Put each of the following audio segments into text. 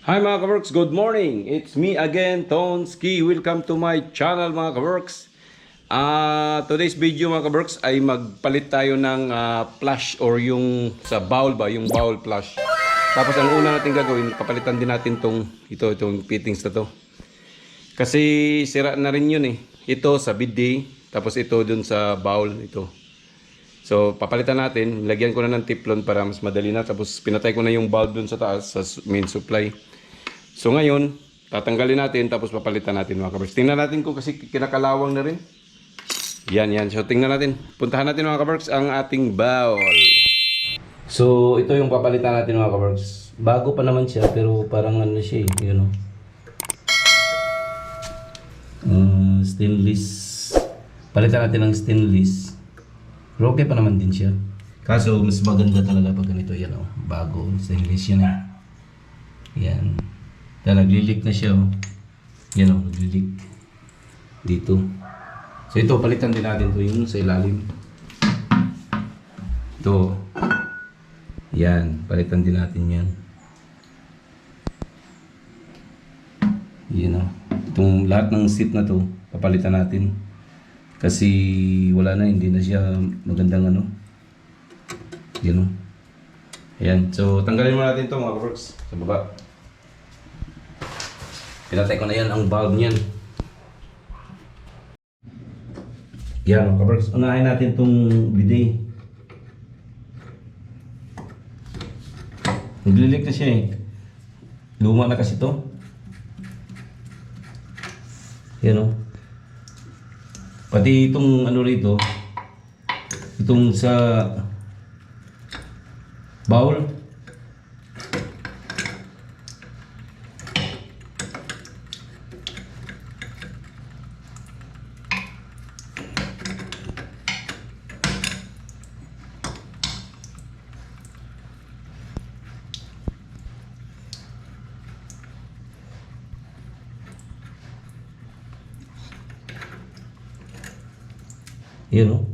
Hi mga ka-works, good morning! It's me again, Tonski. Welcome to my channel mga ka-works. Today's video mga ka-works ay magpalit tayo ng flash or yung sa bowl ba, yung bowl flash. Tapos ang una natin gagawin, papalitan din natin itong fittings na to. Kasi sira na rin yun eh. Ito sa bidet, tapos ito dun sa bowl, ito. So papalitan natin, lagyan ko na ng teflon para mas madali na. Tapos pinatay ko na yung bulb dun sa taas, sa main supply. So ngayon, tatanggalin natin tapos papalitan natin mga kabarks. Tingnan natin kung kasi kinakalawang na rin. Yan. So tingnan natin. Puntahan natin mga kabarks ang ating bowl. So ito yung papalitan natin mga kabarks. Bago pa naman siya pero parang ano siya eh. You know. Stainless. Palitan natin ng stainless. Pero okay pa naman din siya. Kaso mas maganda talaga pag ganito yan oh. Bago. Stainless yan eh. Yan. Dahil naglilik na siya oh. Yan oh, naglilik dito. So ito, palitan din natin ito yung sa ilalim. Ito. Yan, palitan din natin yan. Yan oh. Itong lahat ng seat na to, papalitan natin. Kasi wala na, hindi na siya magandang ano. Yan oh. Ayan, so tanggalin mo natin ito mga works sa baba. Pinatay ko na yan ang bulb niyan. Yan mga works, unahin natin itong bidet. Naglilik na siya eh. Luma na kasi ito. Yan o. Pati itong ano rito, itong sa bowl. Yan o.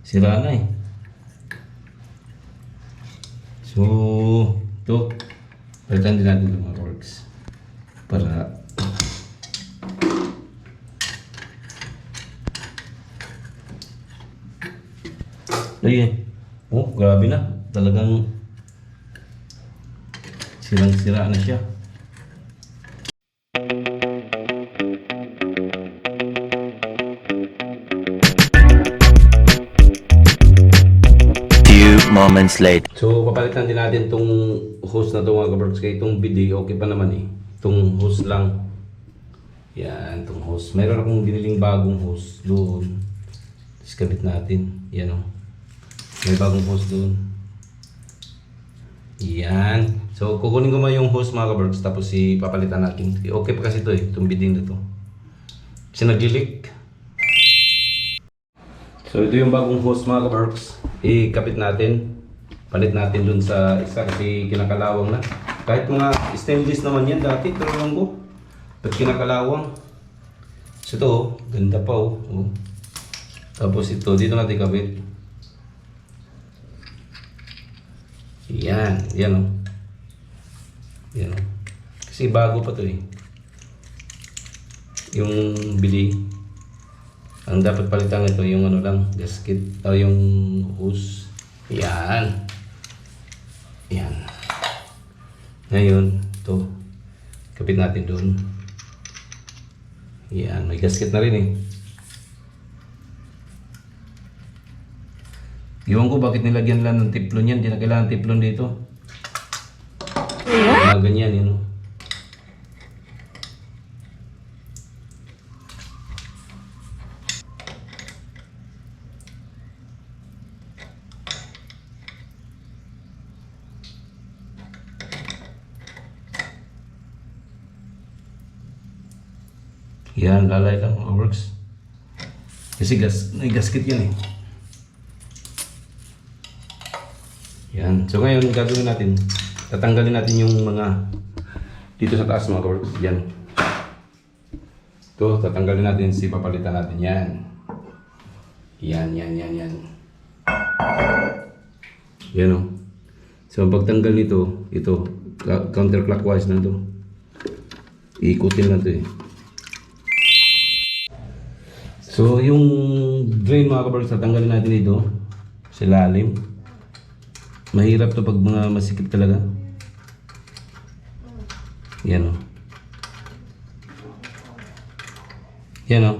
Sira na eh. So, ito. Palitan din natin yung mga works. Para ayun. Oh, grabe na. Talagang sirang-sira na siya. Moments later. So, papalitan din natin itong hose na ito mga kabarks. Kaya itong bidet, okay pa naman eh. Itong hose lang. Yan, itong hose. Meron akong biniling bagong hose doon. Diskabit natin. Yan o. May bagong hose doon. Yan. So, kukunin ko man yung hose mga kabarks. Tapos papalitan natin. Okay pa kasi ito eh. Itong bidet na ito. Kasi nag-leak. So, ito yung bagong hose mga kabarks. Ikapit natin. Palit natin dun sa isa kasi kinakalawang na. Kahit mga stainless naman yan dati, pero lang ko. Ba't kinakalawang? So ito, ganda pa oh. Tapos ito, dito natin kapit. Yan oh. Yan oh. Kasi bago pa to eh. Yung bili. Ang dapat palitan ito yung ano lang, gasket o yung hose. Yan. Yan. Ngayon, ito. Kapit natin doon. Yan, may gasket na rin eh. Iwan ko bakit nilagyan lang ng teflon yan. Hindi na kailangan teflon dito. Mga ganyan, yun oh. Yan, lalay lang mga works. Kasi may gasket yan eh. Yan. So ngayon, gagawin natin, tatanggalin natin yung mga dito sa taas mga works. Yan. Ito, tatanggalin natin papalitan natin yan. Yan. Yan o. So, ang pagtanggal nito, ito, counterclockwise na ito. Ikutin lang to eh. So yung drain mga kabarks, tatanggalin natin ito sa ilalim. Mahirap to pag mga masikip talaga. Yan o. Yan o.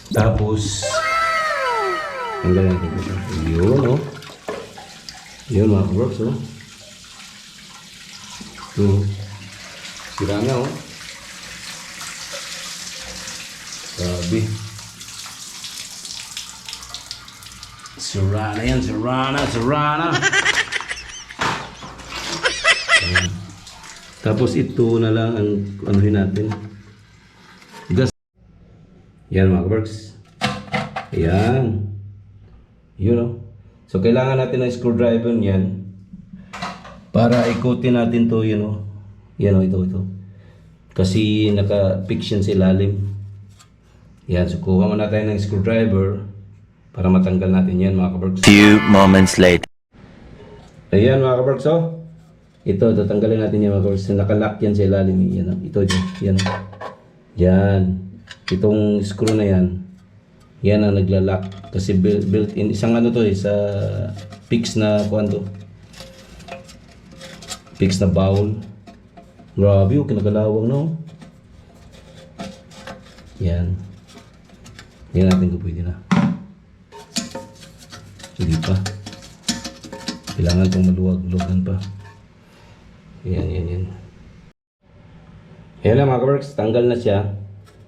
Tapos tanggalin natin ito. Yun o. Yun mga kabarks o. Ito. Sira na o. Grabe. Sira na yan. Sira na. Tapos ito na lang ang anuhin natin. Gas. Yan mga kabarks. Yan. Yun o. So kailangan natin ng screwdriver yan. Para ikutin natin to yun o. Yan o, ito. Kasi naka-fix yan sa ilalim. Yan, so kuha muna tayo ng screwdriver para matanggal natin yan mga kabarks. Few moments later. Ayan mga kabarks o. Ito, tatanggalin natin yan mga kabarks. Nakalock yan sa ilalim. Yan, ito dyan. Yan. Yan. Itong screw na yan. Yan ang nagla-lock. Kasi built in. Isang ano to eh. Sa fix na kuwanto. Fix na bowl. Grabe oh. Kinagalawang no. Yan. Yan natin kung pwede na. Sige pa. Kailangan itong maluwag-luwagan pa. Yan. Ayan na mga kabarks, tanggal na siya.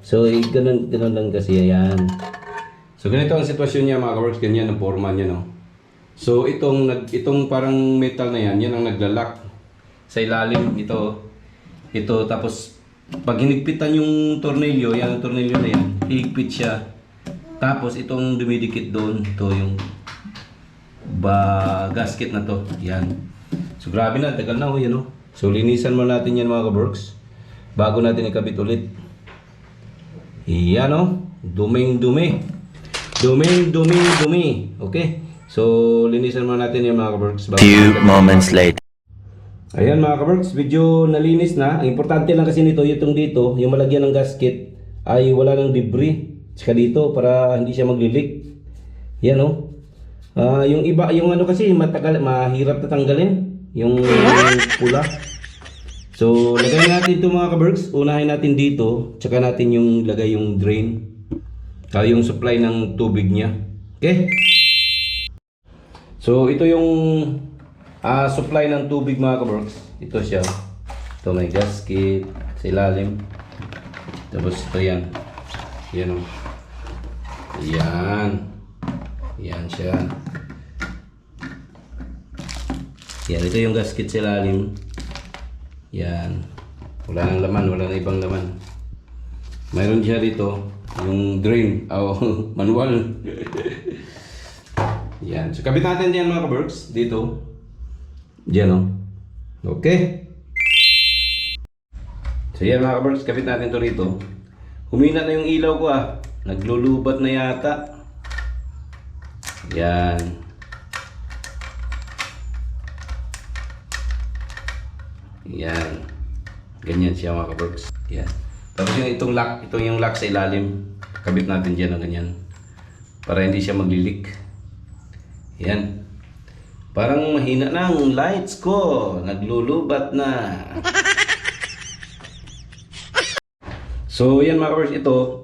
So, ganun lang kasi, ayan. So, ganito ang sitwasyon niya mga kabarks, ganyan ang forma niya, no? So, itong parang metal na yan, yan ang naglalak sa ilalim, ito, tapos, pag hinigpitan yung tornilyo, yan ang tornilyo na yan, higpit siya. Tapos, itong dumidikit doon, ito yung gasket na to, yan. So, grabe na, tagal na, yan, no? So, linisan mo natin yan mga kabarks bago natin ikabit ulit. Yan o. Duming-dumi. Okay. So, linisan mo natin yan mga kabarks. Few moments later. Ayan mga kabarks, video nalinis na. Ang importante lang kasi nito, itong dito, yung malagyan ng gasket ay wala ng debris. Tsaka dito para hindi siya maglilik. Yan o. Yung iba, yung ano kasi mahirap na tanggalin. Yung pula. So, lagay natin ito mga kabarks. Unahin natin dito. Tsaka natin yung lagay yung drain. Yung supply ng tubig niya. Okay? So, ito yung supply ng tubig mga kabarks. Ito siya. Ito may gasket sa ilalim. Tapos ito yan. Yan o. Yan. Yan siya. Yan, ito yung gasket sa ilalim. Yan. Wala nang laman, wala nang ibang laman. Mayroon siya dito, yung drain, manual. Yan. So, kabit natin yan mga kabarks, dito. Diyan o. Okay. So, yan mga kabarks, kabit natin to rito. Humina na yung ilaw ko Naglulubat na yata. Yan. Yan. Ganyan siya mga kabarks. Yan. Tapos yung lock sa ilalim. Kabit natin dyan ng ganyan. Para hindi siya maglilik. Yan. Parang mahina na ang lights ko. Naglulubat na. So yan mga kabarks.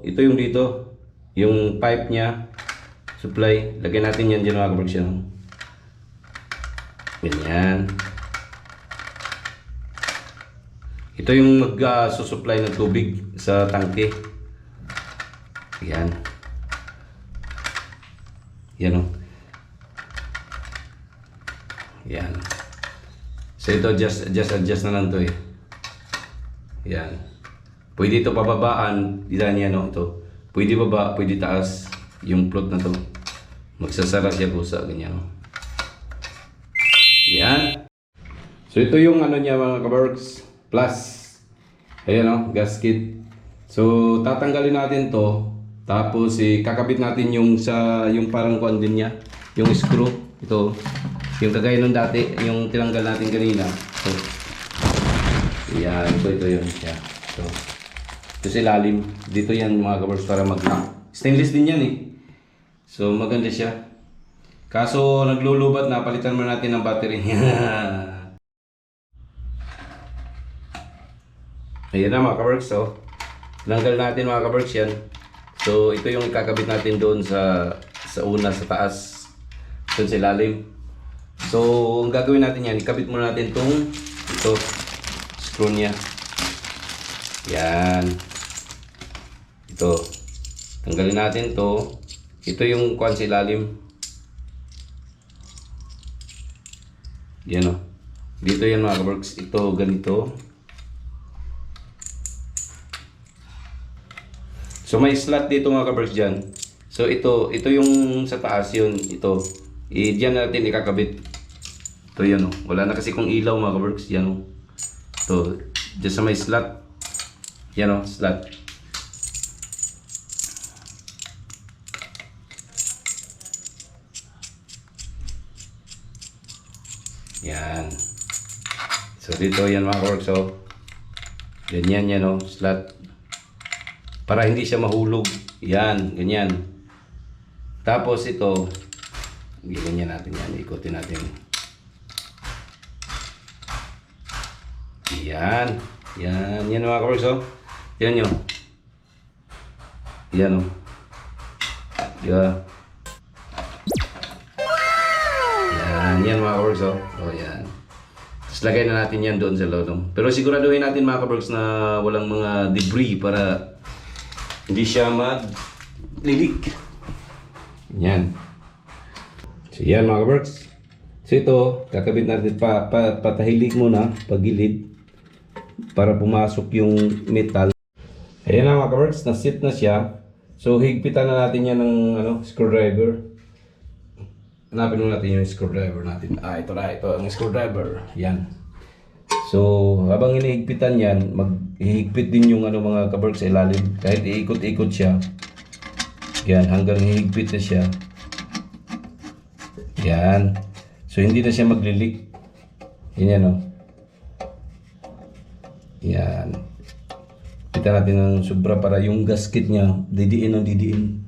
Ito yung dito. Yung pipe niya. Supply. Lagyan natin yan dyan mga kabarks. Ganyan. Ito yung mag-susupply ng tubig sa tangke. Yan. Yan o. Yan. So ito adjust na lang to Yan. Pwede ito pababaan. Diyan yan o. Ito. Pwede baba, pwede taas. Yung float na to. Magsasara siya busa. Ganyan o. Yan. So ito yung ano niya mga kabarks. Plus. Ayan o, gasket. So, tatanggalin natin to. Tapos, kakabit natin yung parang kuan din niya. Yung screw. Ito. Yung kagaya nung dati. Yung tinanggal natin kanina. So, Yan, ito yun siya. Ito sa ilalim. Dito yan mga kabarks para mag-lock. Stainless din yan eh. So maganda siya. Kaso naglulubat na, palitan mo natin ng battery. Ayan na mga kabarks. So, tanggal natin mga kabarks yan. So ito yung ikakabit natin doon sa una sa taas. Doon sa ilalim. So ang gagawin natin yan, ikabit muna natin ito screw niya. Yan. Ito. Tanggalin natin to. Ito yung kuwan sa ilalim. Yan o. Dito yan mga kabarks. Ito ganito. So may slot dito mga kabarks dyan. So ito yung sa taas yun. Ito. Diyan natin ikakabit. Ito yan o. Wala na kasi kung ilaw mga kabarks. Yan o. Ito. Diyan sa may slot. Yan o. Slot. Yan. So dito yan mga kabarks. So ganyan yan o. Slot. Para hindi siya mahulog. Yan, ganyan. Tapos ito, ganyan natin yan. Ikutin natin. Yan. Yan. Yan mga kabarks. So, yan yun. Yan o. Yan. Yan. Yan mga kabarks. So, yan. Tapos lagay na natin yan doon sa loob. Pero siguraduhin natin mga kabarks na walang mga debris para hindi siya mag-leak. Yan. So yan mga kabarks. So ito, kakabit natin patahilik muna, pagilid, para pumasok yung metal. Ayan na mga kabarks, na-sit na siya. So higpitan na natin yan ng screwdriver. Hanapin mo natin yung screwdriver natin. Ito na, ito ang screwdriver. Yan. So, habang hinihigpitan yan, maghihigpit din yung mga kabarks sa ilalim. Kahit iikot-ikot siya. Yan, hanggang hihigpit na siya. Yan. So, hindi na siya maglilik. Yan o. Yan. Kita natin ng sobra para yung gasket niya, didiin ng didiin.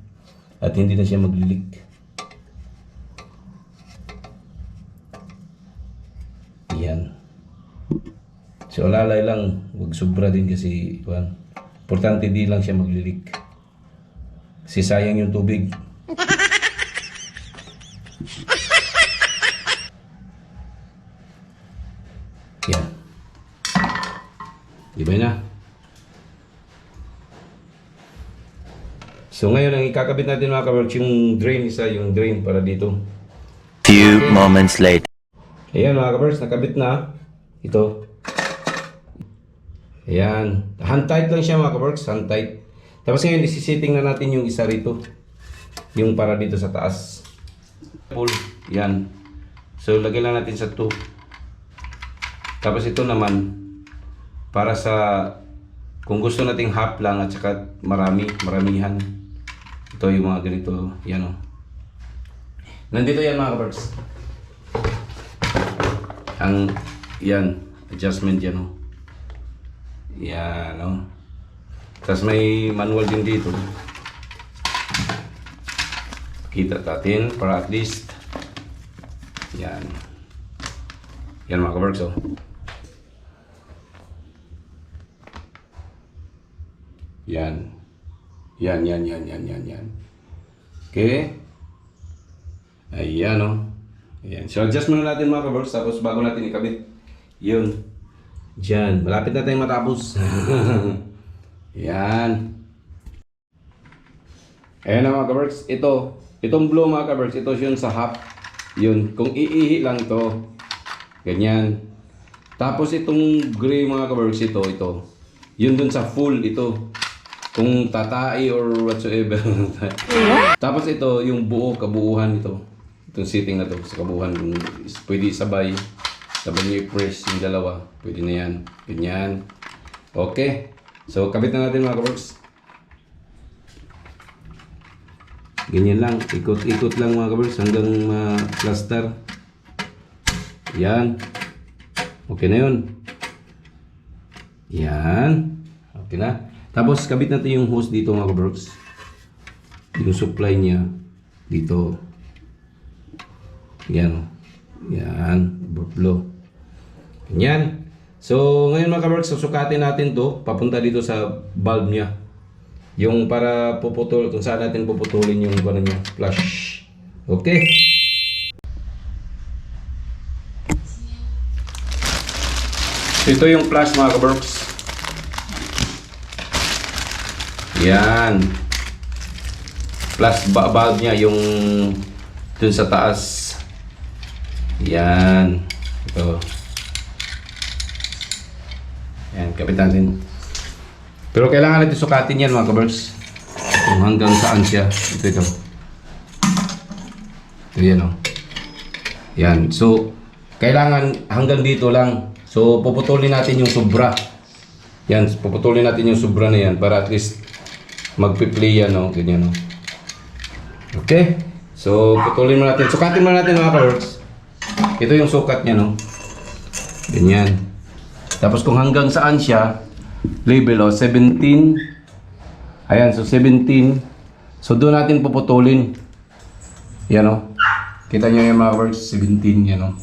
At hindi na siya maglilik. Yan. So lalay lang, huwag sobra din kasi importante di lang siya maglilik. Kasi sayang yung tubig. Yan. Di ba na? So ngayon ang ikakabit natin mga kabarks, yung drain yung drain para dito. Few moments later. Ayan mga kabarks, nakabit na. Ito. Ayan. Hand tight lang siya mga kabarks. Hand tight. Tapos ngayon, isisiting na natin yung isa rito. Yung para dito sa taas. Pull. Yan. So, lagay lang natin sa 2. Tapos ito naman, para sa, kung gusto nating half lang at saka maramihan. Ito yung mga ganito. Yan o. Nandito yan mga kabarks. Yan. Adjustment yan o. Yan o. Tapos may manual din dito. Kita natin para at least. Yan. Yan mga kabarks o. Yan. Yan. Okay. Ayan o. Ayan. So adjust muna natin mga kabarks. Tapos bago natin ikabit. Yun. Diyan. Malapit na tayong matapos. Yan. Ayan na mga kabarks. Itong blue mga kabarks. Ito yun sa half. Yun. Kung iihi lang to. Ganyan. Tapos itong gray mga kabarks. Ito. Yun dun sa full. Ito. Kung tatai or whatsoever. Tapos ito yung kabuuhan ito. Itong sitting na to sa kabuuhan. Kung pwede sabay. Sabay niyo i-press yung dalawa. Pwede na yan. Ganyan. Okay. So, kabit na natin mga kabarks. Ganyan lang. Ikot-ikot lang mga kabarks hanggang ma-cluster. Yan. Okay na yun. Yan. Okay na. Tapos kabit natin yung hose dito mga kabrooks. Yung supply niya dito. Yan. Yan. Overflow. Yan. So ngayon mga kabrooks, susukatin natin to papunta dito sa valve niya. Yung para puputol, kung saan natin puputulin yung ano niya, flush. Okay. Ito yung flush mga kabrooks. Yan. Flush valve niya yung dun sa taas. Yan. Ito. Yan, kapit natin. Pero kailangan natin sukatin yan mga kabrooks. Kung hanggang saan siya. Ito. Ito yan o. Yan. So, kailangan hanggang dito lang. So, puputulin natin yung sobra. Yan, puputulin natin yung sobra na yan para at least magpi-play yan, no? Ganyan, no? Okay? So, putulin mo natin. Sukatin mo natin mga kabrooks. Ito yung sukat niya, no? Ganyan. Tapos kung hanggang saan siya, label, 17. Ayan, so 17. So, doon natin puputulin. Yan, no? Kita nyo yung mga kabrooks, 17, yan, no?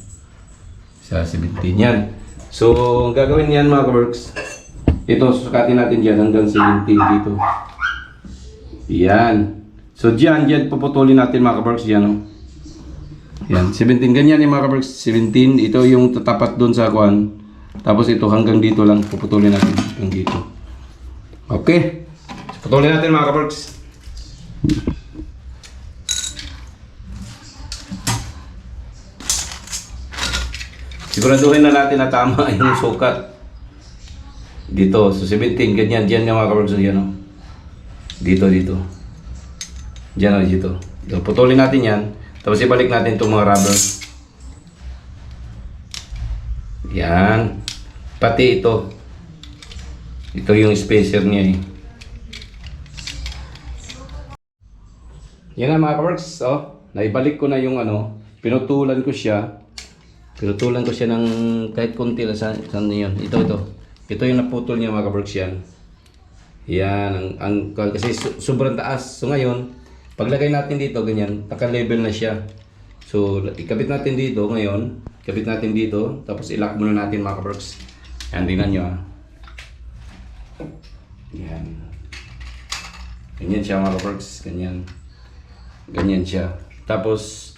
Sa 17, yan. So, ang gagawin yan mga kabrooks, ito, susukatin natin dyan hanggang 17 dito. Yan. So, dyan puputulin natin mga kabrooks, yan o. Yan, 17, ganyan yung mga kabrooks, 17. Ito yung tatapat doon sa kuhan. Tapos ito hanggang dito lang, puputulin natin hanggang dito. Okay. So, putulin natin mga kabrooks. Siguraduhin na natin na tama yung sukat. Dito, so 17, ganyan, dyan yung mga kabrooks, yan o. Dito. Dyan o, dito. So, putulin natin yan. Tapos ibalik natin itong mga rubber. Yan. Pati ito. Ito yung spacer niya eh. Yan na mga kabrooks, oh. Naibalik ko na yung ano. Pinutulan ko siya ng kahit konti lang saan yun. Ito. Ito yung naputol niya mga kabrooks yan. Yan. Kasi sobrang taas. So ngayon, paglagay natin dito, ganyan, naka-level na siya. So, ikabit natin dito ngayon. Ikabit natin dito. Tapos ilock muna natin mga kabrooks. Yan, tingnan nyo ah. Yan. Ganyan siya mga kabrooks. Ganyan. Ganyan siya. Tapos,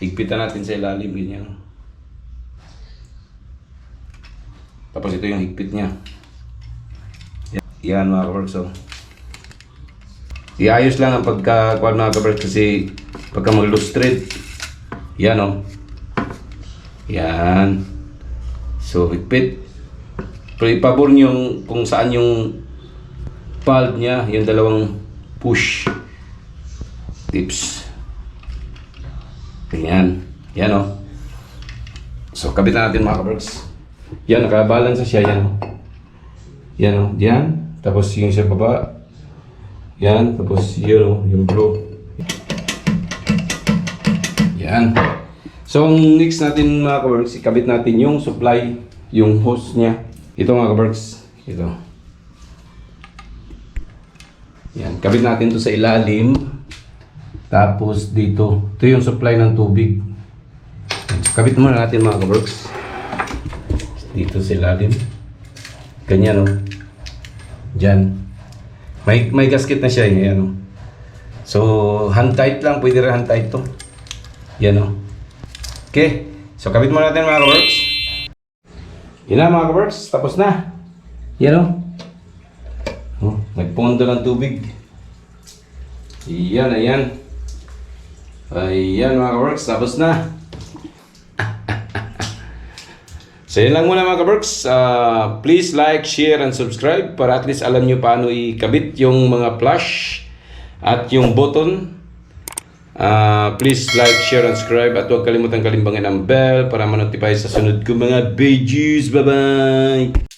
higpitan natin sa ilalim. Ganyan. Tapos ito yung higpit niya. Yan mga kabrooks. So, iayos lang ang pagka-kuan mga kabrooks kasi pagka mag-loose thread. Yan o. Yan. So, higpit. Pero ipabor nyo kung saan yung valve niya, yung dalawang push tips. Ganyan. Yan o. So, kabitan natin mga kabrooks. Yan, nakabalance siya. Yan o. Yan o. Yan. Tapos yung sa baba. Yan. Tapos yun o. Yung blue. Yan. So, ang next natin mga kabrooks, ikabit natin yung supply, yung hose niya. Ito mga kabrooks. Ito. Yan. Kabit natin to sa ilalim. Tapos dito. Ito yung supply ng tubig. So, kabit muna natin mga kabrooks. Dito sa ilalim. Ganyan o. Diyan. May gasket na siya. Yan o. So, hand tight lang. Pwede rin hand tight to. Yan o. Okay. So, kabit muna natin mga kabrooks. Yan na mga kabrooks. Tapos na. Yan o. Oh, nagpondo ng tubig. Yan, ayan. Ayan mga kabrooks. Tapos na. So yun lang muna mga kabrooks. Please like, share, and subscribe para at least alam nyo paano ikabit yung mga flash at yung button. Please like, share, and subscribe at huwag kalimutan kalimbangan ang bell para ma-notify sa sunod ko mga videos. Bye bye!